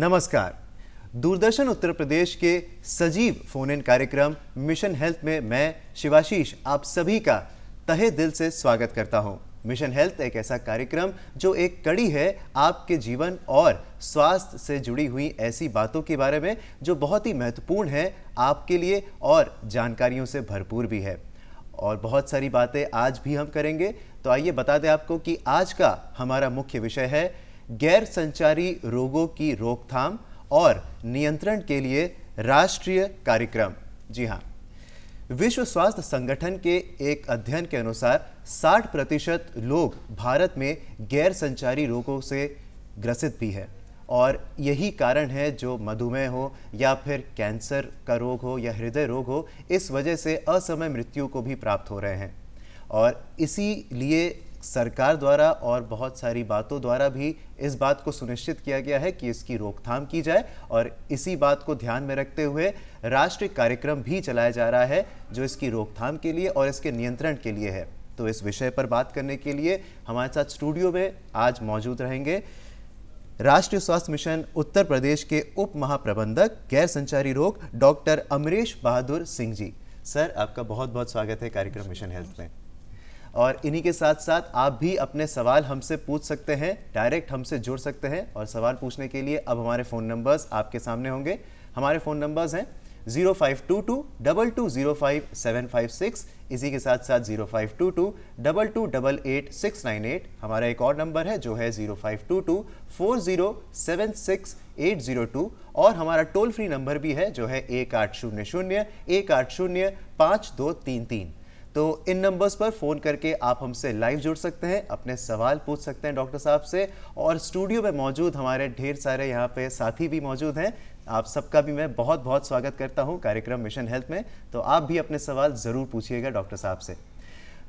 नमस्कार। दूरदर्शन उत्तर प्रदेश के सजीव फोन इन कार्यक्रम मिशन हेल्थ में मैं शिवाशीष आप सभी का तहे दिल से स्वागत करता हूं। मिशन हेल्थ एक ऐसा कार्यक्रम जो एक कड़ी है आपके जीवन और स्वास्थ्य से जुड़ी हुई ऐसी बातों के बारे में जो बहुत ही महत्वपूर्ण है आपके लिए और जानकारियों से भरपूर भी है। और बहुत सारी बातें आज भी हम करेंगे। तो आइए बता दें आपको कि आज का हमारा मुख्य विषय है गैर संचारी रोगों की रोकथाम और नियंत्रण के लिए राष्ट्रीय कार्यक्रम। जी हाँ, विश्व स्वास्थ्य संगठन के एक अध्ययन के अनुसार 60% लोग भारत में गैर संचारी रोगों से ग्रसित भी है और यही कारण है जो मधुमेह हो या फिर कैंसर का रोग हो या हृदय रोग हो, इस वजह से असमय मृत्यु को भी प्राप्त हो रहे हैं। और इसीलिए सरकार द्वारा और बहुत सारी बातों द्वारा भी इस बात को सुनिश्चित किया गया है कि इसकी रोकथाम की जाए और इसी बात को ध्यान में रखते हुए राष्ट्रीय कार्यक्रम भी चलाया जा रहा है जो इसकी रोकथाम के लिए और इसके नियंत्रण के लिए है। तो इस विषय पर बात करने के लिए हमारे साथ स्टूडियो में आज मौजूद रहेंगे राष्ट्रीय स्वास्थ्य मिशन उत्तर प्रदेश के उप महाप्रबंधक गैर संचारी रोग डॉक्टर अमरेश बहादुर सिंह जी। सर, आपका बहुत बहुत स्वागत है कार्यक्रम मिशन हेल्थ में। और इन्हीं के साथ साथ आप भी अपने सवाल हमसे पूछ सकते हैं, डायरेक्ट हमसे जुड़ सकते हैं। और सवाल पूछने के लिए अब हमारे फ़ोन नंबर्स आपके सामने होंगे। हमारे फ़ोन नंबर्स हैं 0522-2205-756, इसी के साथ साथ 0522-2288-698। हमारा एक और नंबर है जो है 0522-4076-802 और हमारा टोल फ्री नंबर भी है जो है 1800-180-5233। तो इन नंबर्स पर फ़ोन करके आप हमसे लाइव जुड़ सकते हैं, अपने सवाल पूछ सकते हैं डॉक्टर साहब से। और स्टूडियो में मौजूद हमारे ढेर सारे यहाँ पे साथी भी मौजूद हैं। आप सबका भी मैं बहुत बहुत स्वागत करता हूँ कार्यक्रम मिशन हेल्थ में। तो आप भी अपने सवाल ज़रूर पूछिएगा डॉक्टर साहब से।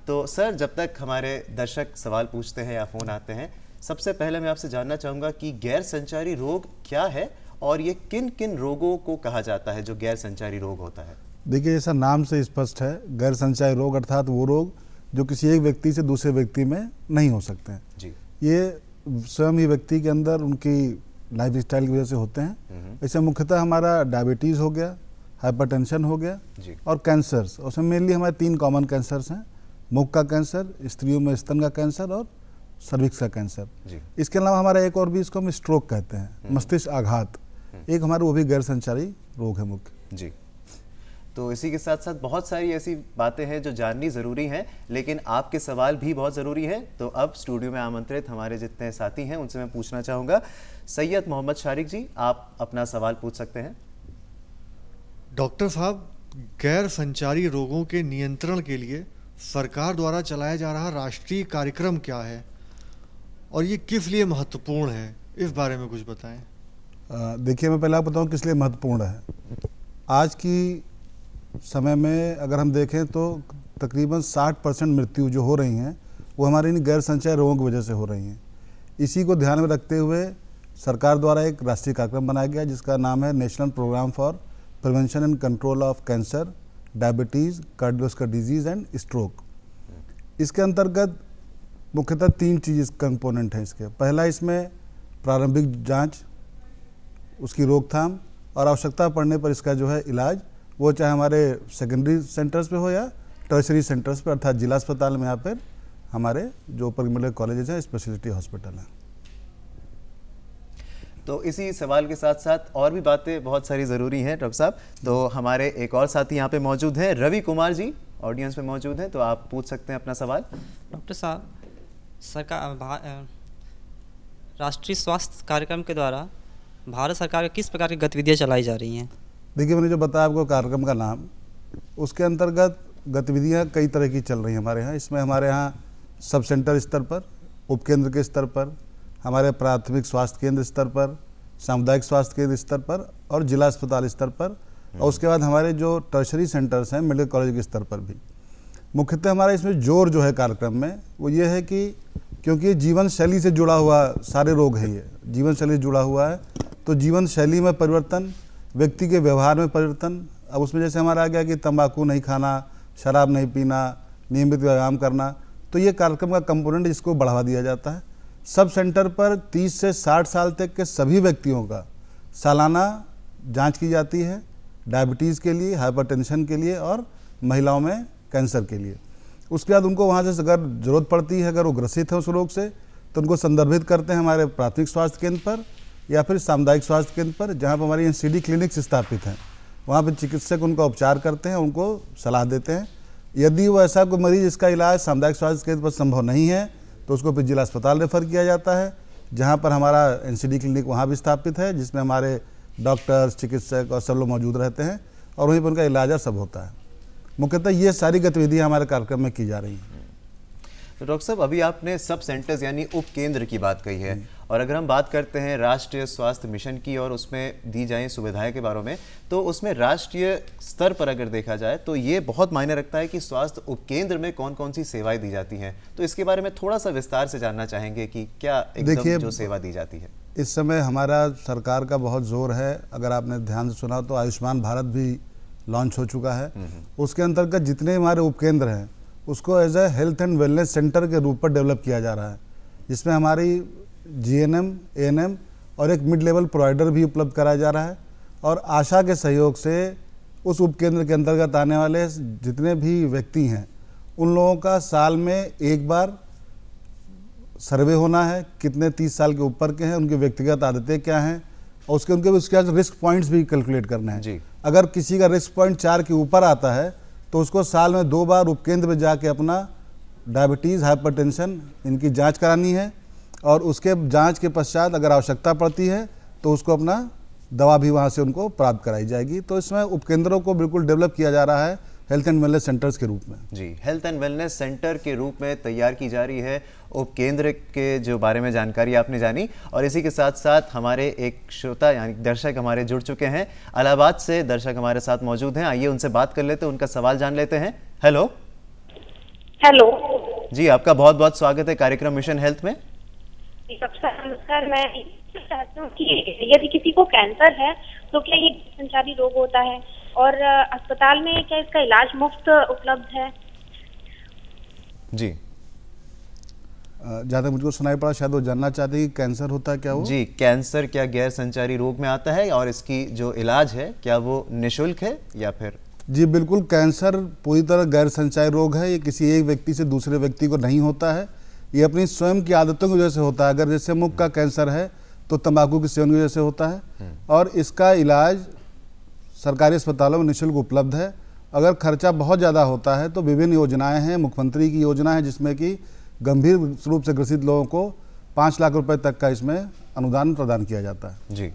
तो सर, जब तक हमारे दर्शक सवाल पूछते हैं या फ़ोन आते हैं, सबसे पहले मैं आपसे जानना चाहूँगा कि गैर संचारी रोग क्या है और ये किन किन रोगों को कहा जाता है जो गैर संचारी रोग होता है? देखिए, जैसा नाम से स्पष्ट है, गैर संचारी रोग अर्थात वो रोग जो किसी एक व्यक्ति से दूसरे व्यक्ति में नहीं हो सकते हैं जी। ये स्वयं ही व्यक्ति के अंदर उनकी लाइफ स्टाइल की वजह से होते हैं। इससे मुख्यतः हमारा डायबिटीज़ हो गया, हाइपरटेंशन हो गया जी। और कैंसर्स। उसमें मेनली हमारे 3 कॉमन कैंसर्स हैं: मुख का कैंसर, स्त्रियों में स्तन का कैंसर और सर्विक्स का कैंसर जी। इसके अलावा हमारा एक और भी, इसको हम स्ट्रोक कहते हैं, मस्तिष्क आघात, एक हमारा वो भी गैर संचारी रोग है मुख्य जी। तो इसी के साथ साथ बहुत सारी ऐसी बातें हैं जो जाननी ज़रूरी हैं, लेकिन आपके सवाल भी बहुत ज़रूरी हैं। तो अब स्टूडियो में आमंत्रित हमारे जितने साथी हैं उनसे मैं पूछना चाहूँगा। सैयद मोहम्मद शारिक जी, आप अपना सवाल पूछ सकते हैं। डॉक्टर साहब, गैर संचारी रोगों के नियंत्रण के लिए सरकार द्वारा चलाया जा रहा राष्ट्रीय कार्यक्रम क्या है और ये किस लिए महत्वपूर्ण है, इस बारे में कुछ बताएं। देखिए, मैं पहले आपको बताऊँ किस लिए महत्वपूर्ण है। आज की समय में अगर हम देखें तो तकरीबन 60% मृत्यु जो हो रही हैं वो हमारे इन गैर संचारी रोगों की वजह से हो रही हैं। इसी को ध्यान में रखते हुए सरकार द्वारा एक राष्ट्रीय कार्यक्रम बनाया गया जिसका नाम है national programme for prevention and control of cancer, diabetes, cardiovascular disease and stroke. इसके अंतर्गत मुख्यतः 3 चीज़ कंपोनेंट हैं इसके। पहला, इसमें प्रारंभिक जाँच, उसकी रोकथाम और आवश्यकता पड़ने पर इसका जो है इलाज, वो चाहे हमारे सेकेंडरी सेंटर्स पे हो या टर्शरी सेंटर्स पे, अर्थात जिला अस्पताल में, यहाँ पर हमारे जो परिमल कॉलेजेस हैं, स्पेशलिटी हॉस्पिटल हैं। तो इसी सवाल के साथ साथ और भी बातें बहुत सारी ज़रूरी हैं डॉक्टर साहब। तो हमारे एक और साथी यहाँ पे मौजूद हैं, रवि कुमार जी ऑडियंस में मौजूद हैं, तो आप पूछ सकते हैं अपना सवाल। डॉक्टर साहब, सरकार राष्ट्रीय स्वास्थ्य कार्यक्रम के द्वारा भारत सरकार की किस प्रकार की गतिविधियाँ चलाई जा रही हैं? देखिए, मैंने जो बताया आपको कार्यक्रम का नाम, उसके अंतर्गत गतिविधियां कई तरह की चल रही हैं हमारे यहाँ। इसमें हमारे यहाँ सब सेंटर स्तर पर, उपकेंद्र के स्तर पर, हमारे प्राथमिक स्वास्थ्य केंद्र स्तर पर, सामुदायिक स्वास्थ्य केंद्र स्तर पर और जिला अस्पताल स्तर पर, और उसके बाद हमारे जो टर्शरी सेंटर्स हैं मेडिकल कॉलेज के स्तर पर भी। मुख्यतः हमारा इसमें जोर जो है कार्यक्रम में वो ये है कि क्योंकि ये जीवन शैली से जुड़ा हुआ सारे रोग है, ये जीवन शैली से जुड़ा हुआ है, तो जीवन शैली में परिवर्तन, व्यक्ति के व्यवहार में परिवर्तन। अब उसमें जैसे हमारा आ गया कि तंबाकू नहीं खाना, शराब नहीं पीना, नियमित व्यायाम करना, तो ये कार्यक्रम का कंपोनेंट जिसको बढ़ावा दिया जाता है। सब सेंटर पर 30 से 60 साल तक के सभी व्यक्तियों का सालाना जांच की जाती है डायबिटीज़ के लिए, हाइपरटेंशन के लिए और महिलाओं में कैंसर के लिए। उसके बाद उनको वहाँ से अगर ज़रूरत पड़ती है, अगर वो ग्रसित है उस रोग से, तो उनको संदर्भित करते हैं हमारे प्राथमिक स्वास्थ्य केंद्र पर या फिर सामुदायिक स्वास्थ्य केंद्र पर, जहाँ पर हमारी एनसीडी क्लिनिक्स स्थापित हैं। वहाँ पर चिकित्सक उनका उपचार करते हैं, उनको सलाह देते हैं। यदि वो ऐसा कोई मरीज जिसका इलाज सामुदायिक स्वास्थ्य केंद्र पर संभव नहीं है तो उसको फिर जिला अस्पताल रेफर किया जाता है, जहाँ पर हमारा एनसीडी क्लिनिक वहाँ भी स्थापित है, जिसमें हमारे डॉक्टर्स, चिकित्सक और सब लोग मौजूद रहते हैं और वहीं पर उनका इलाज और सब होता है। मुख्यतः ये सारी गतिविधियाँ हमारे कार्यक्रम में की जा रही हैं। तो डॉक्टर साहब, अभी आपने सब सेंटर्स यानी उप केंद्र की बात कही है, और अगर हम बात करते हैं राष्ट्रीय स्वास्थ्य मिशन की और उसमें दी जाए सुविधाएं के बारे में, तो उसमें राष्ट्रीय स्तर पर अगर देखा जाए तो ये बहुत मायने रखता है कि स्वास्थ्य उपकेंद्र में कौन कौन सी सेवाएं दी जाती हैं। तो इसके बारे में थोड़ा सा विस्तार से जानना चाहेंगे कि क्या एकदम जो सेवा दी जाती है। इस समय हमारा सरकार का बहुत जोर है, अगर आपने ध्यान से सुना तो आयुष्मान भारत भी लॉन्च हो चुका है। उसके अंतर्गत जितने हमारे उपकेंद्र हैं उसको as a health and wellness centre के रूप पर डेवलप किया जा रहा है, जिसमें हमारी जीएनएम, एएनएम और एक मिड लेवल प्रोवाइडर भी उपलब्ध कराया जा रहा है। और आशा के सहयोग से उस उपकेंद्र के अंतर्गत आने वाले जितने भी व्यक्ति हैं उन लोगों का साल में एक बार सर्वे होना है, कितने 30 साल के ऊपर के हैं, उनकी व्यक्तिगत आदतें क्या हैं, और उसके बाद रिस्क पॉइंट्स भी कैलकुलेट करना है जी। अगर किसी का रिस्क पॉइंट 4 के ऊपर आता है तो उसको साल में 2 बार उपकेंद्र में जाके अपना डायबिटीज़, हाइपरटेंशन इनकी जांच करानी है, और उसके जांच के पश्चात अगर आवश्यकता पड़ती है तो उसको अपना दवा भी वहाँ से उनको प्राप्त कराई जाएगी। तो इसमें उपकेंद्रों को बिल्कुल डेवलप किया जा रहा है हेल्थ एंड वेलनेस सेंटर्स के रूप में। जी, हेल्थ एंड वेलनेस सेंटर के रूप में तैयार की जा रही है उपकेंद्र के जो बारे में जानकारी आपने जानी। और इसी के साथ साथ हमारे एक श्रोता यानी दर्शक हमारे जुड़ चुके हैं, इलाहाबाद से दर्शक हमारे साथ मौजूद हैं। आइए उनसे बात कर लेते हैं, उनका सवाल जान लेते हैं। हेलो हेलो जी, आपका बहुत बहुत स्वागत है कार्यक्रम मिशन हेल्थ में। नमस्कार। मैं चाहती हूँ कि यदि किसी को कैंसर है तो क्या ये संचारी रोग होता है, और अस्पताल में क्या इसका इलाज मुफ्त उपलब्ध है? जी, जहाँ तक मुझको सुनाई पड़ा शायद वो जानना चाहते हैं कि कैंसर होता है क्या वो? जी, कैंसर क्या गैर संचारी रोग में आता है, और इसकी जो इलाज है क्या वो निःशुल्क है या फिर? जी बिल्कुल, कैंसर पूरी तरह गैर संचारी रोग है। ये किसी एक व्यक्ति से दूसरे व्यक्ति को नहीं होता है, ये अपनी स्वयं की आदतों की वजह से होता है। अगर जैसे मुख का कैंसर है तो तंबाकू के सेवन की वजह से होता है, और इसका इलाज सरकारी अस्पतालों में निःशुल्क उपलब्ध है। अगर खर्चा बहुत ज़्यादा होता है तो विभिन्न योजनाएं हैं, मुख्यमंत्री की योजना है जिसमें कि गंभीर रूप से ग्रसित लोगों को 5 लाख रुपए तक का इसमें अनुदान प्रदान किया जाता है। जी,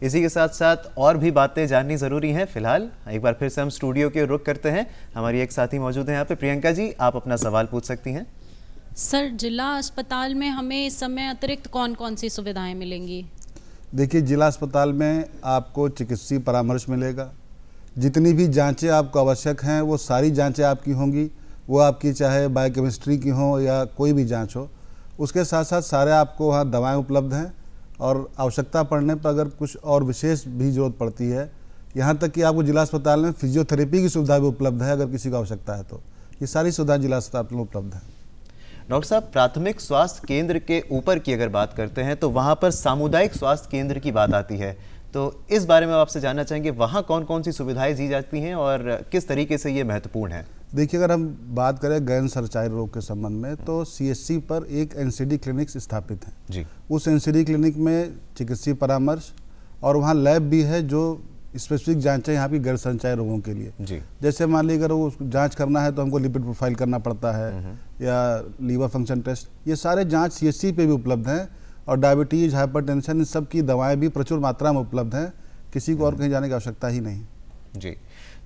इसी के साथ साथ और भी बातें जाननी ज़रूरी हैं। फिलहाल एक बार फिर से हम स्टूडियो के रुख करते हैं, हमारी एक साथी मौजूद है यहाँ पे। प्रियंका जी, आप अपना सवाल पूछ सकती हैं। सर, जिला अस्पताल में हमें इस समय अतिरिक्त कौन कौन सी सुविधाएं मिलेंगी? देखिए, जिला अस्पताल में आपको चिकित्सीय परामर्श मिलेगा, जितनी भी जांचें आपको आवश्यक हैं वो सारी जांचें आपकी होंगी, वो आपकी चाहे बायोकेमिस्ट्री की हो या कोई भी जांच हो। उसके साथ साथ सारे आपको वहाँ दवाएं उपलब्ध हैं, और आवश्यकता पड़ने पर अगर कुछ और विशेष भी जरूरत पड़ती है, यहाँ तक कि आपको जिला अस्पताल में फिजियोथेरेपी की सुविधा भी उपलब्ध है अगर किसी को आवश्यकता है तो। ये सारी सुविधाएं जिला अस्पताल में उपलब्ध है। डॉक्टर साहब, प्राथमिक स्वास्थ्य केंद्र के ऊपर की अगर बात करते हैं तो वहाँ पर सामुदायिक स्वास्थ्य केंद्र की बात आती है, तो इस बारे में आपसे जानना चाहेंगे वहाँ कौन कौन सी सुविधाएं दी जाती हैं और किस तरीके से ये महत्वपूर्ण है? देखिए, अगर हम बात करें गैर संचारी रोग के संबंध में तो सीएचसी पर एक एनसीडी क्लिनिक स्थापित है जी। उस एनसीडी क्लिनिक में चिकित्सीय परामर्श और वहाँ लैब भी है जो स्पेसिफिक जांचें यहाँ की गैर संचारी रोगों के लिए जी। जैसे मान लीजिए अगर वो जांच करना है तो हमको लिपिड प्रोफाइल करना पड़ता है या लीवर फंक्शन टेस्ट, ये सारे जांच सीएचसी पे भी उपलब्ध हैं। और डायबिटीज़, हाइपरटेंशन, इन सब की दवाएं भी प्रचुर मात्रा में उपलब्ध हैं, किसी को और कहीं जाने की आवश्यकता ही नहीं जी।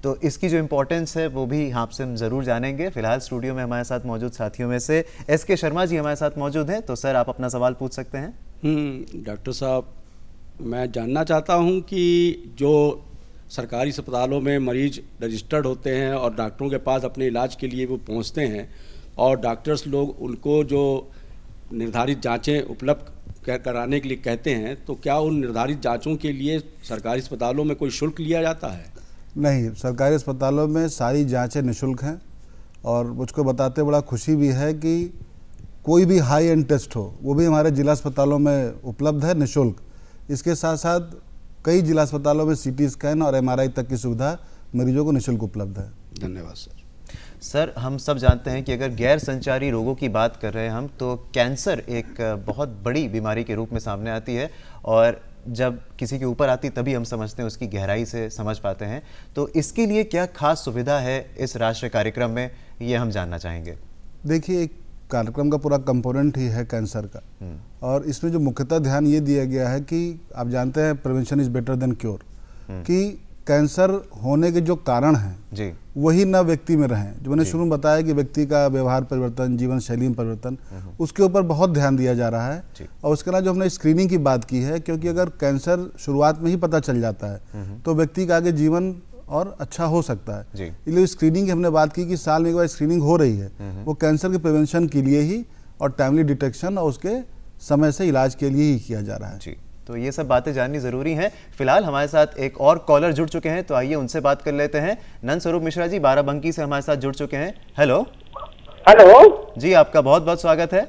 तो इसकी जो इम्पोर्टेंस है वो भी आपसे हम ज़रूर जानेंगे। फिलहाल स्टूडियो में हमारे साथ मौजूद साथियों में से एसके शर्मा जी हमारे साथ मौजूद हैं, तो सर आप अपना सवाल पूछ सकते हैं। डॉक्टर साहब, मैं जानना चाहता हूं कि जो सरकारी अस्पतालों में मरीज रजिस्टर्ड होते हैं और डॉक्टरों के पास अपने इलाज के लिए वो पहुंचते हैं और डॉक्टर्स लोग उनको जो निर्धारित जांचें उपलब्ध कराने के लिए कहते हैं, तो क्या उन निर्धारित जांचों के लिए सरकारी अस्पतालों में कोई शुल्क लिया जाता है? नहीं, सरकारी अस्पतालों में सारी जांचें निःशुल्क हैं। और मुझको बताते बड़ा खुशी भी है कि कोई भी हाई एंड टेस्ट हो वो भी हमारे जिला अस्पतालों में उपलब्ध है निःशुल्क। इसके साथ साथ कई जिला अस्पतालों में CT स्कैन और MRI तक की सुविधा मरीजों को निःशुल्क उपलब्ध है। धन्यवाद सर। सर, हम सब जानते हैं कि अगर गैर संचारी रोगों की बात कर रहे हैं हम, तो कैंसर एक बहुत बड़ी बीमारी के रूप में सामने आती है और जब किसी के ऊपर आती तभी हम समझते हैं, उसकी गहराई से समझ पाते हैं। तो इसके लिए क्या खास सुविधा है इस राष्ट्रीय कार्यक्रम में, ये हम जानना चाहेंगे। देखिए, एक कार्यक्रम का पूरा कंपोनेंट ही है कैंसर का, और इसमें जो मुख्यतः ध्यान ये दिया गया है कि आप जानते हैं prevention is better than cure, कि कैंसर होने के जो कारण हैं जी, वही न व्यक्ति में रहें। जो मैंने शुरू में बताया कि व्यक्ति का व्यवहार परिवर्तन, जीवन शैली में परिवर्तन, उसके ऊपर बहुत ध्यान दिया जा रहा है। और उसके अलावा जो हमने स्क्रीनिंग की बात की है, क्योंकि अगर कैंसर शुरुआत में ही पता चल जाता है तो व्यक्ति का आगे जीवन और अच्छा हो सकता है। इसलिए स्क्रीनिंग की हमने बात की कि साल में एक बार स्क्रीनिंग हो रही है, वो कैंसर के प्रिवेंशन के लिए ही और टाइमली डिटेक्शन और उसके समय से इलाज के लिए ही किया जा रहा है। जी, तो ये सब बातें जाननी जरूरी हैं। फिलहाल हमारे साथ एक और कॉलर जुड़ चुके हैं, तो आइए उनसे बात कर लेते हैं। नंद स्वरूप मिश्रा जी बाराबंकी से हमारे साथ जुड़ चुके हैं। हेलो। हेलो जी, आपका बहुत बहुत स्वागत है।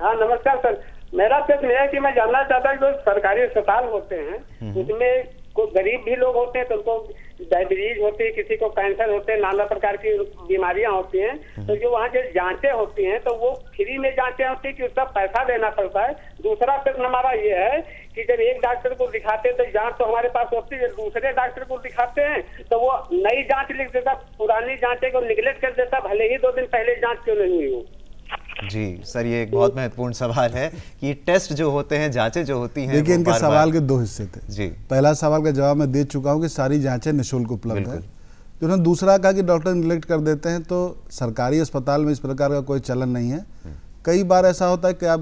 हाँ, नमस्कार सर। मेरा प्रश्न है कि मैं जानना चाहता हूँ जो सरकारी अस्पताल होते हैं उसमें कुछ गरीब भी लोग होते हैं, तो उनको डायबिटीज होती है, किसी को कैंसर होते हैं, नाना प्रकार की बीमारियां होती हैं, तो जो वहाँ जो जांचें होती हैं तो वो फ्री में जांचें होती है कि उसका पैसा देना पड़ता है? दूसरा प्रश्न हमारा ये है कि जब एक डॉक्टर को दिखाते हैं तो जांच तो हमारे पास होती है, दूसरे डॉक्टर को दिखाते हैं तो वो नई जांच लिख देता, पुरानी जांचें को निगलेक्ट कर देता, भले ही 2 दिन पहले जांच क्यों नहीं हुई हो। जी सर, ये एक बहुत महत्वपूर्ण सवाल है कि टेस्ट जो होते हैं, जांचें जो होती हैं, देखिए, इनके सवाल के 2 हिस्से थे। जी, पहला सवाल का जवाब मैं दे चुका हूं कि सारी जांचें निःशुल्क उपलब्ध है। जो उन्होंने दूसरा कहा कि डॉक्टर निगलेक्ट कर देते हैं, तो सरकारी अस्पताल में इस प्रकार का कोई चलन नहीं है। कई बार ऐसा होता है कि आप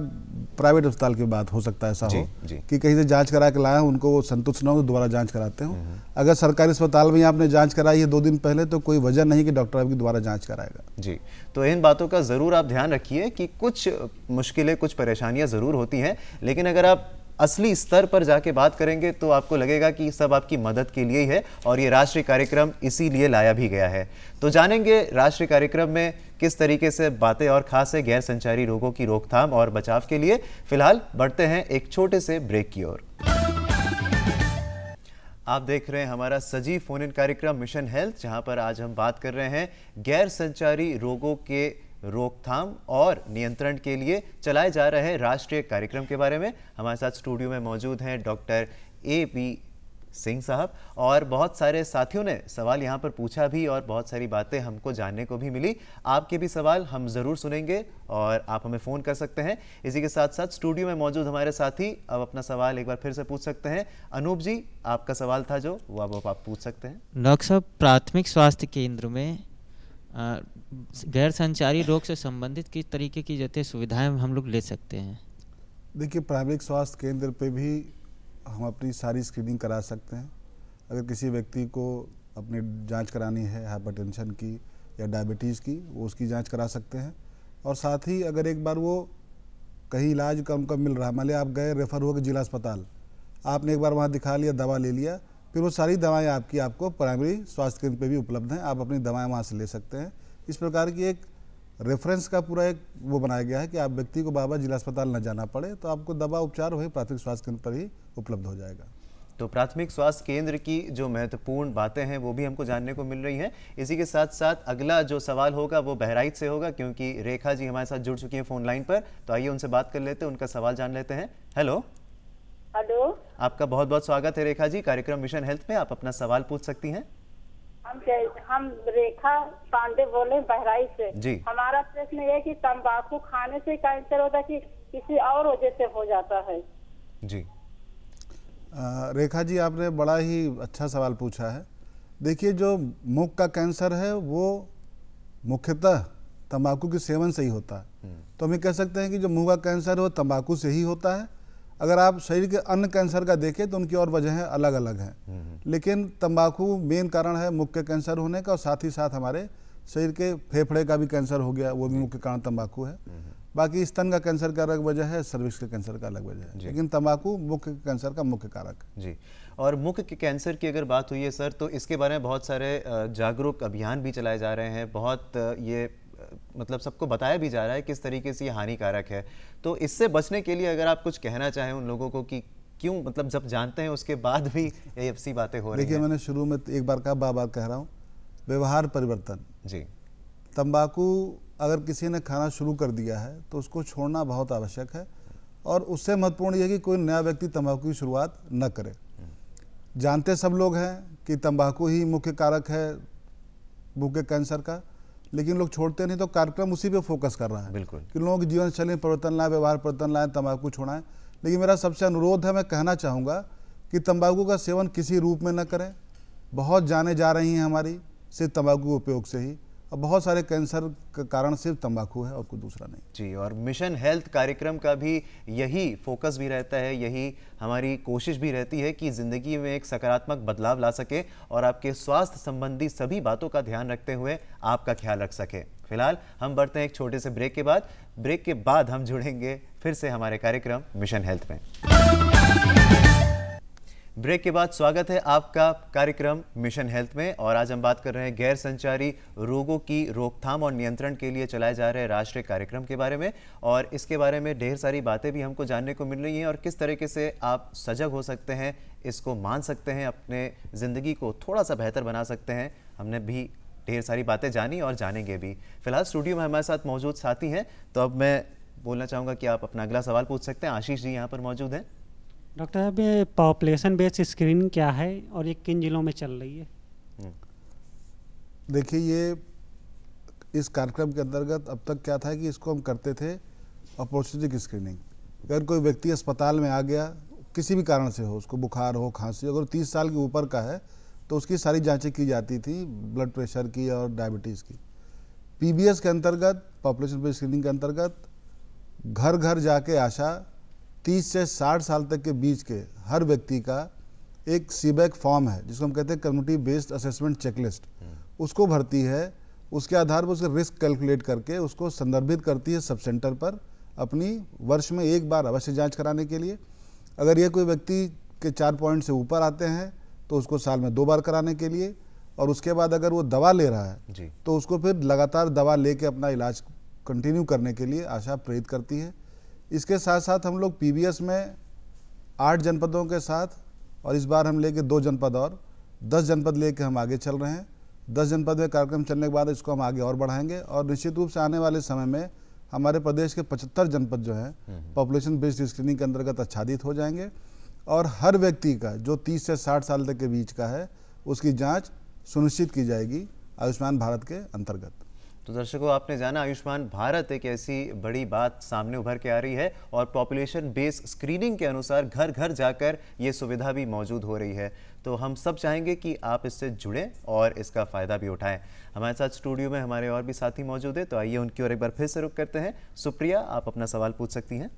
प्राइवेट अस्पताल की बात हो सकता है ऐसा हो कि कहीं से जांच करा के लाए, उनको वो संतुष्ट ना हो तो दोबारा जांच कराते हो। अगर सरकारी अस्पताल में आपने जांच कराई है 2 दिन पहले, तो कोई वजह नहीं कि डॉक्टर आपकी दोबारा जांच कराएगा। जी, तो इन बातों का ज़रूर आप ध्यान रखिए कि कुछ मुश्किलें, कुछ परेशानियां ज़रूर होती हैं, लेकिन अगर आप असली स्तर पर जाके बात करेंगे तो आपको लगेगा कि सब आपकी मदद के लिए ही है और ये राष्ट्रीय कार्यक्रम इसीलिए लाया भी गया है। तो जानेंगे राष्ट्रीय कार्यक्रम में किस तरीके से बातें और खास है गैर संचारी रोगों की रोकथाम और बचाव के लिए। फिलहाल बढ़ते हैं एक छोटे से ब्रेक की ओर। आप देख रहे हैं हमारा सजीव फोन इन कार्यक्रम मिशन हेल्थ, जहां पर आज हम बात कर रहे हैं गैर संचारी रोगों के रोकथाम और नियंत्रण के लिए चलाए जा रहे राष्ट्रीय कार्यक्रम के बारे में। हमारे साथ स्टूडियो में मौजूद हैं डॉक्टर A.P. सिंह साहब, और बहुत सारे साथियों ने सवाल यहाँ पर पूछा भी और बहुत सारी बातें हमको जानने को भी मिली। आपके भी सवाल हम ज़रूर सुनेंगे और आप हमें फ़ोन कर सकते हैं। इसी के साथ साथ स्टूडियो में मौजूद हमारे साथी अब अपना सवाल एक बार फिर से पूछ सकते हैं। अनूप जी, आपका सवाल था जो वो अब आप पूछ सकते हैं। डॉक्टर साहब, प्राथमिक स्वास्थ्य केंद्र में गैर संचारी रोग से संबंधित किस तरीके की जैसे सुविधाएं हम लोग ले सकते हैं? देखिए, प्राथमिक स्वास्थ्य केंद्र पे भी हम अपनी सारी स्क्रीनिंग करा सकते हैं। अगर किसी व्यक्ति को अपनी जांच करानी है हाइपरटेंशन की या डायबिटीज़ की, वो उसकी जांच करा सकते हैं। और साथ ही अगर एक बार वो कहीं इलाज कम मिल रहा है, मान लिया आप गए, रेफर हो गए जिला अस्पताल, आपने एक बार वहाँ दिखा लिया, दवा ले लिया, फिर वो सारी दवाएं आपको प्राइमरी स्वास्थ्य केंद्र पे भी उपलब्ध हैं, आप अपनी दवाएं वहाँ से ले सकते हैं। इस प्रकार की एक रेफरेंस का पूरा एक वो बनाया गया है कि आप व्यक्ति को बार-बार जिला अस्पताल न जाना पड़े, तो आपको दवा उपचार वही प्राथमिक स्वास्थ्य केंद्र पर ही उपलब्ध हो जाएगा। तो प्राथमिक स्वास्थ्य केंद्र की जो महत्वपूर्ण बातें हैं वो भी हमको जानने को मिल रही हैं। इसी के साथ साथ अगला जो सवाल होगा वो बहराइच से होगा, क्योंकि रेखा जी हमारे साथ जुड़ चुकी हैं फोन लाइन पर। तो आइए उनसे बात कर लेते हैं, उनका सवाल जान लेते हैं। हेलो। हेलो, आपका बहुत बहुत स्वागत है रेखा जी, कार्यक्रम मिशन हेल्थ में। आप अपना सवाल पूछ सकती हैं। हम रेखा पांडे बोले बहराइच से जी। हमारा प्रश्न ये है कि तंबाकू खाने से कैंसर होता है कि किसी और वजह से हो जाता है? जी रेखा जी, आपने बड़ा ही अच्छा सवाल पूछा है। देखिए, जो मुख का कैंसर है वो मुख्यतः तंबाकू के सेवन से ही होता है। तो हम ये कह सकते हैं कि जो मुंह का कैंसर है वो तंबाकू से ही होता है। अगर आप शरीर के अन्य कैंसर का देखें तो उनकी और वजहें अलग अलग हैं, लेकिन तंबाकू मेन कारण है मुख के कैंसर होने का, और साथ ही साथ हमारे शरीर के फेफड़े का भी कैंसर हो गया, वो भी मुख्य कारण तंबाकू है। बाकी स्तन का कैंसर का अलग वजह है, सर्विक्स के कैंसर का अलग वजह है, लेकिन तंबाकू मुख्य कैंसर का मुख्य कारक है। जी, और मुख के कैंसर की अगर बात हुई है सर, तो इसके बारे में बहुत सारे जागरूक अभियान भी चलाए जा रहे हैं, बहुत ये मतलब सबको बताया भी जा रहा है किस तरीके से ये हानिकारक है। तो इससे बचने के लिए अगर आप कुछ कहना चाहें उन लोगों को कि क्यों, मतलब जब जानते हैं उसके बाद भी ये सी बातें हो रही देखिए, हैं? मैंने शुरू में एक बार कहा, बार बार कह रहा हूँ, व्यवहार परिवर्तन। जी। तंबाकू अगर किसी ने खाना शुरू कर दिया है तो उसको छोड़ना बहुत आवश्यक है, और उससे महत्वपूर्ण यह है कि कोई नया व्यक्ति तंबाकू की शुरुआत न करे। जानते सब लोग हैं कि तंबाकू ही मुख्य कारक है मुंह के कैंसर का, लेकिन लोग छोड़ते नहीं, तो कार्यक्रम उसी पे फोकस कर रहा है। बिल्कुल। कि लोगों की जीवन शैली में परिवर्तन लाएं, व्यवहार परिवर्तन लाएं, तंबाकू छोड़ाएं। लेकिन मेरा सबसे अनुरोध है, मैं कहना चाहूँगा कि तंबाकू का सेवन किसी रूप में न करें। बहुत जाने जा रही हैं हमारी सिर्फ तंबाकू के उपयोग से ही, और बहुत सारे कैंसर का कारण सिर्फ तंबाकू है और कोई दूसरा नहीं। जी, और मिशन हेल्थ कार्यक्रम का भी यही फोकस भी रहता है, यही हमारी कोशिश भी रहती है कि ज़िंदगी में एक सकारात्मक बदलाव ला सके और आपके स्वास्थ्य संबंधी सभी बातों का ध्यान रखते हुए आपका ख्याल रख सके। फिलहाल हम बढ़ते हैं एक छोटे से ब्रेक के बाद। ब्रेक के बाद हम जुड़ेंगे फिर से हमारे कार्यक्रम मिशन हेल्थ में। ब्रेक के बाद स्वागत है आपका कार्यक्रम मिशन हेल्थ में, और आज हम बात कर रहे हैं गैर संचारी रोगों की रोकथाम और नियंत्रण के लिए चलाए जा रहे राष्ट्रीय कार्यक्रम के बारे में। और इसके बारे में ढेर सारी बातें भी हमको जानने को मिल रही हैं, और किस तरीके से आप सजग हो सकते हैं, इसको मान सकते हैं, अपने ज़िंदगी को थोड़ा सा बेहतर बना सकते हैं। हमने भी ढेर सारी बातें जानी और जानेंगे भी। फिलहाल स्टूडियो में हमारे साथ मौजूद साथी हैं, तो अब मैं बोलना चाहूँगा कि आप अपना अगला सवाल पूछ सकते हैं। आशीष जी यहाँ पर मौजूद हैं। डॉक्टर साहब, ये पॉपुलेशन बेस्ड स्क्रीनिंग क्या है और ये किन जिलों में चल रही है? देखिए, ये इस कार्यक्रम के अंतर्गत अब तक क्या था कि इसको हम करते थे अपॉर्चुनिस्टिक स्क्रीनिंग। अगर कोई व्यक्ति अस्पताल में आ गया, किसी भी कारण से हो, उसको बुखार हो, खांसी, अगर 30 साल के ऊपर का है तो उसकी सारी जांचें की जाती थी, ब्लड प्रेशर की और डायबिटीज़ की। पीबीएस के अंतर्गत, पॉपुलेशन बेस्ड स्क्रीनिंग के अंतर्गत, घर घर जाके आशा 30 से 60 साल तक के बीच के हर व्यक्ति का एक सीबैक फॉर्म है, जिसको हम कहते हैं कम्युनिटी बेस्ड असेसमेंट चेकलिस्ट, उसको भरती है। उसके आधार पर उसका रिस्क कैलकुलेट करके उसको संदर्भित करती है सब सेंटर पर अपनी वर्ष में एक बार अवश्य जांच कराने के लिए। अगर ये कोई व्यक्ति के 4 पॉइंट से ऊपर आते हैं तो उसको साल में 2 बार कराने के लिए, और उसके बाद अगर वो दवा ले रहा है तो उसको फिर लगातार दवा लेके अपना इलाज कंटिन्यू करने के लिए आशा प्रेरित करती है। इसके साथ साथ हम लोग पीबीएस में 8 जनपदों के साथ, और इस बार हम लेके 2 जनपद और 10 जनपद लेके हम आगे चल रहे हैं। 10 जनपद में कार्यक्रम चलने के बाद इसको हम आगे और बढ़ाएंगे, और निश्चित रूप से आने वाले समय में हमारे प्रदेश के 75 जनपद जो हैं पॉपुलेशन बेस्ड स्क्रीनिंग के अंतर्गत आच्छादित हो जाएंगे, और हर व्यक्ति का जो 30 से 60 साल तक के बीच का है उसकी जाँच सुनिश्चित की जाएगी आयुष्मान भारत के अंतर्गत। तो दर्शकों, आपने जाना आयुष्मान भारत एक ऐसी बड़ी बात सामने उभर के आ रही है, और पॉपुलेशन बेस्ड स्क्रीनिंग के अनुसार घर घर जाकर ये सुविधा भी मौजूद हो रही है। तो हम सब चाहेंगे कि आप इससे जुड़ें और इसका फ़ायदा भी उठाएं। हमारे साथ स्टूडियो में हमारे और भी साथी मौजूद हैं, तो आइए उनकी ओर एक बार फिर से रुख करते हैं। सुप्रिया, आप अपना सवाल पूछ सकती हैं।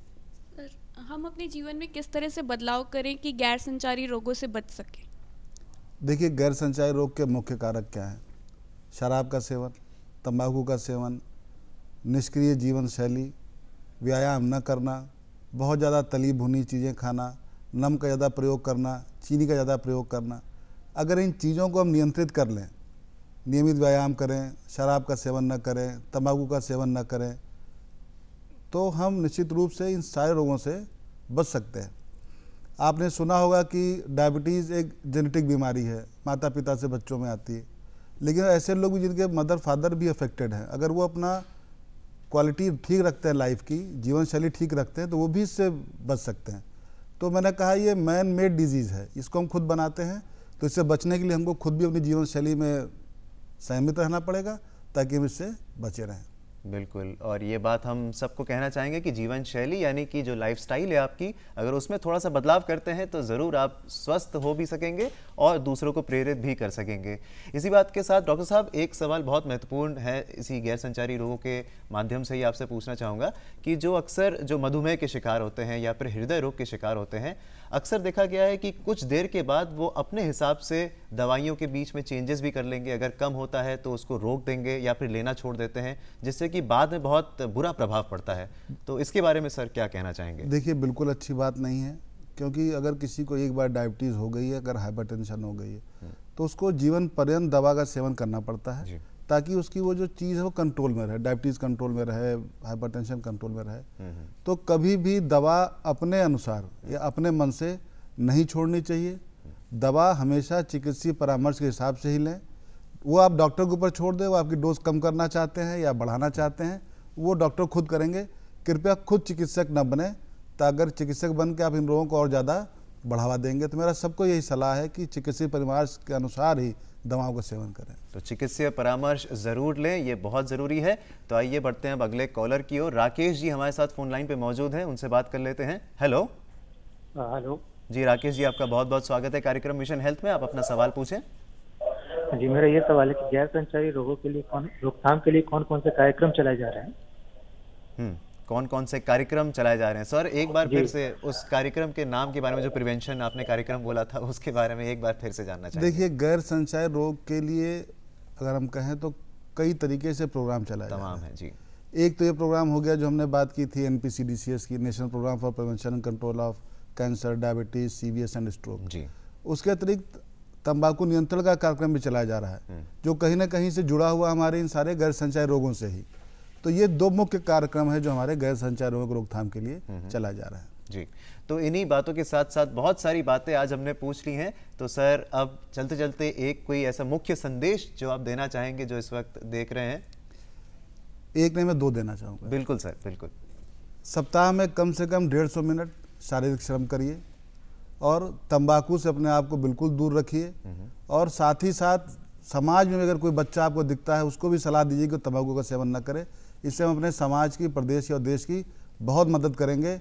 सर, हम अपने जीवन में किस तरह से बदलाव करें कि गैर संचारी रोगों से बच सकें? देखिए, गैर संचारी रोग के मुख्य कारक क्या हैं? शराब का सेवन, तंबाकू का सेवन, निष्क्रिय जीवन शैली, व्यायाम न करना, बहुत ज़्यादा तली भुनी चीज़ें खाना, नमक का ज़्यादा प्रयोग करना, चीनी का ज़्यादा प्रयोग करना। अगर इन चीज़ों को हम नियंत्रित कर लें, नियमित व्यायाम करें, शराब का सेवन न करें, तंबाकू का सेवन न करें, तो हम निश्चित रूप से इन सारे रोगों से बच सकते हैं। आपने सुना होगा कि डायबिटीज़ एक जेनेटिक बीमारी है, माता पिता से बच्चों में आती है, लेकिन ऐसे लोग भी जिनके मदर फादर भी अफेक्टेड हैं, अगर वो अपना क्वालिटी ठीक रखते हैं, लाइफ की जीवन शैली ठीक रखते हैं, तो वो भी इससे बच सकते हैं। तो मैंने कहा ये मैन मेड डिजीज़ है, इसको हम खुद बनाते हैं, तो इससे बचने के लिए हमको खुद भी अपनी जीवन शैली में संयमित रहना पड़ेगा ताकि हम इससे बचे रहें। बिल्कुल, और ये बात हम सबको कहना चाहेंगे कि जीवन शैली यानी कि जो लाइफस्टाइल है आपकी, अगर उसमें थोड़ा सा बदलाव करते हैं तो ज़रूर आप स्वस्थ हो भी सकेंगे और दूसरों को प्रेरित भी कर सकेंगे। इसी बात के साथ डॉक्टर साहब, एक सवाल बहुत महत्वपूर्ण है, इसी गैर संचारी रोगों के माध्यम से ही आपसे पूछना चाहूँगा कि जो अक्सर जो मधुमेह के शिकार होते हैं या फिर हृदय रोग के शिकार होते हैं, अक्सर देखा गया है कि कुछ देर के बाद वो अपने हिसाब से दवाइयों के बीच में चेंजेस भी कर लेंगे। अगर कम होता है तो उसको रोक देंगे या फिर लेना छोड़ देते हैं, जिससे कि बाद में बहुत बुरा प्रभाव पड़ता है। तो इसके बारे में सर क्या कहना चाहेंगे? देखिए, बिल्कुल अच्छी बात नहीं है, क्योंकि अगर किसी को एक बार डायबिटीज़ हो गई है, अगर हाइपरटेंशन हो गई है, तो उसको जीवन पर्यंत दवा का सेवन करना पड़ता है ताकि उसकी वो जो चीज़ है वो कंट्रोल में रहे, डायबिटीज़ कंट्रोल में रहे, हाइपरटेंशन कंट्रोल में रहे। तो कभी भी दवा अपने अनुसार या अपने मन से नहीं छोड़नी चाहिए। दवा हमेशा चिकित्सीय परामर्श के हिसाब से ही लें। वो आप डॉक्टर के ऊपर छोड़ दें, वो आपकी डोज कम करना चाहते हैं या बढ़ाना चाहते हैं, वो डॉक्टर खुद करेंगे। कृपया खुद चिकित्सक न बने, तो अगर चिकित्सक बन के आप इन रोगों को और ज़्यादा बढ़ावा देंगे। तो मेरा सबको यही सलाह है कि चिकित्सीय परामर्श के अनुसार ही दवाओं का सेवन करें। तो चिकित्सीय परामर्श ज़रूर लें, ये बहुत ज़रूरी है। तो आइए बढ़ते हैं अब अगले कॉलर की ओर। राकेश जी हमारे साथ फोन लाइन पे मौजूद हैं, उनसे बात कर लेते हैं। हेलो। हेलो जी राकेश जी, आपका बहुत बहुत स्वागत है कार्यक्रम मिशन हेल्थ में। आप अपना सवाल पूछें। जी, मेरा ये सवाल है कि गैर संचारी रोगों के लिए रोकथाम के लिए कौन कौन से कार्यक्रम चलाए जा रहे हैं? कौन कौन से कार्यक्रम चलाए जा रहे हैं सर? एक बार फिर से उस कार्यक्रम के नाम के बारे में, जो प्रिवेंशन आपने कार्यक्रम बोला था, उसके बारे में एक बार फिर से जानना चाहिए। देखिए, गैर संचारी रोग के लिए अगर हम कहें तो कई तरीके से प्रोग्राम चलाए तमाम है जी। एक तो ये प्रोग्राम हो गया जो हमने बात की थी NPCDCS की, national programme for prevention and control of cancer, diabetes, CVS and stroke जी। उसके अतिरिक्त तंबाकू नियंत्रण का कार्यक्रम भी चलाया जा रहा है, जो कहीं ना कहीं से जुड़ा हुआ हमारे इन सारे गैर संचारी रोगों से ही। तो ये दो मुख्य कार्यक्रम है जो हमारे गैर संचारी रोगों की रोकथाम के लिए चलाया जा रहा है जी। तो इन्हीं बातों के साथ साथ बहुत सारी बातें आज हमने पूछ ली हैं। तो सर, अब चलते चलते एक कोई ऐसा मुख्य संदेश जो आप देना चाहेंगे, जो इस वक्त देख रहे हैं? एक नहीं, मैं दो देना चाहूँगा। बिल्कुल सर, बिल्कुल। सप्ताह में कम से कम 150 मिनट शारीरिक श्रम करिए और तंबाकू से अपने आप को बिल्कुल दूर रखिए। और साथ ही साथ समाज में अगर कोई बच्चा आपको दिखता है, उसको भी सलाह दीजिए कि तंबाकू का सेवन न करे। इससे हम अपने समाज की, प्रदेश की और देश की बहुत मदद करेंगे।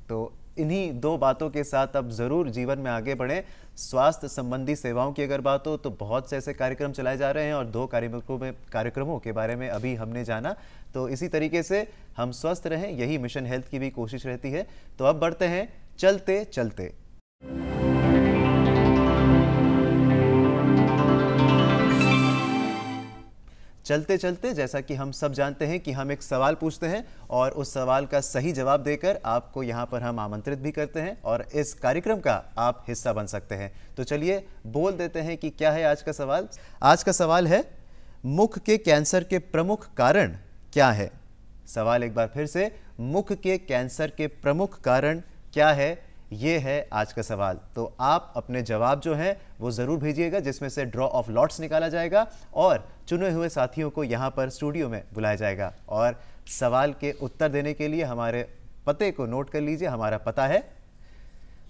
तो इन्हीं दो बातों के साथ अब ज़रूर जीवन में आगे बढ़ें। स्वास्थ्य संबंधी सेवाओं की अगर बात हो तो बहुत से ऐसे कार्यक्रम चलाए जा रहे हैं, और दो कार्यक्रमों के बारे में अभी हमने जाना। तो इसी तरीके से हम स्वस्थ रहें, यही मिशन हेल्थ की भी कोशिश रहती है। तो अब बढ़ते हैं चलते चलते। चलते चलते जैसा कि हम सब जानते हैं कि हम एक सवाल पूछते हैं और उस सवाल का सही जवाब देकर आपको यहाँ पर हम आमंत्रित भी करते हैं और इस कार्यक्रम का आप हिस्सा बन सकते हैं। तो चलिए बोल देते हैं कि क्या है आज का सवाल। आज का सवाल है, मुख के कैंसर के प्रमुख कारण क्या है? सवाल एक बार फिर से, मुख के कैंसर के प्रमुख कारण क्या है? ये है आज का सवाल। तो आप अपने जवाब जो हैं वो ज़रूर भेजिएगा, जिसमें से ड्रॉ ऑफ लॉट्स निकाला जाएगा और चुने हुए साथियों को यहाँ पर स्टूडियो में बुलाया जाएगा। और सवाल के उत्तर देने के लिए हमारे पते को नोट कर लीजिए। हमारा पता है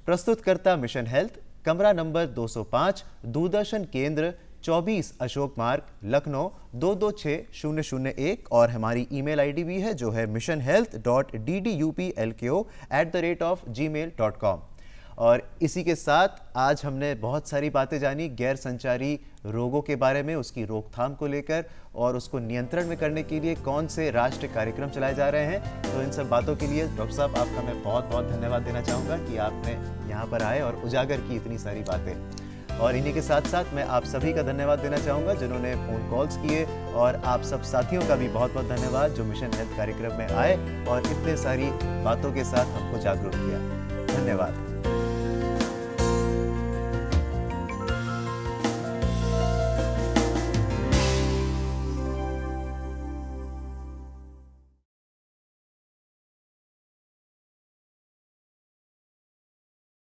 प्रस्तुतकर्ता मिशन हेल्थ, कमरा नंबर 205, दूरदर्शन केंद्र 24 अशोक मार्ग, लखनऊ 226001। और हमारी ईमेल आईडी भी है जो है missionhealth.ddupLko@gmail.com। और इसी के साथ आज हमने बहुत सारी बातें जानी गैर संचारी रोगों के बारे में, उसकी रोकथाम को लेकर और उसको नियंत्रण में करने के लिए कौन से राष्ट्रीय कार्यक्रम चलाए जा रहे हैं। तो इन सब बातों के लिए डॉक्टर साहब आपका मैं बहुत बहुत धन्यवाद देना चाहूँगा कि आपने यहाँ पर आए और उजागर की इतनी सारी बातें। और इन्हीं के साथ साथ मैं आप सभी का धन्यवाद देना चाहूँगा जिन्होंने फ़ोन कॉल्स किए, और आप सब साथियों का भी बहुत बहुत धन्यवाद जो मिशन हेल्थ कार्यक्रम में आए और इतने सारी बातों के साथ हमको जागरूक किया। धन्यवाद।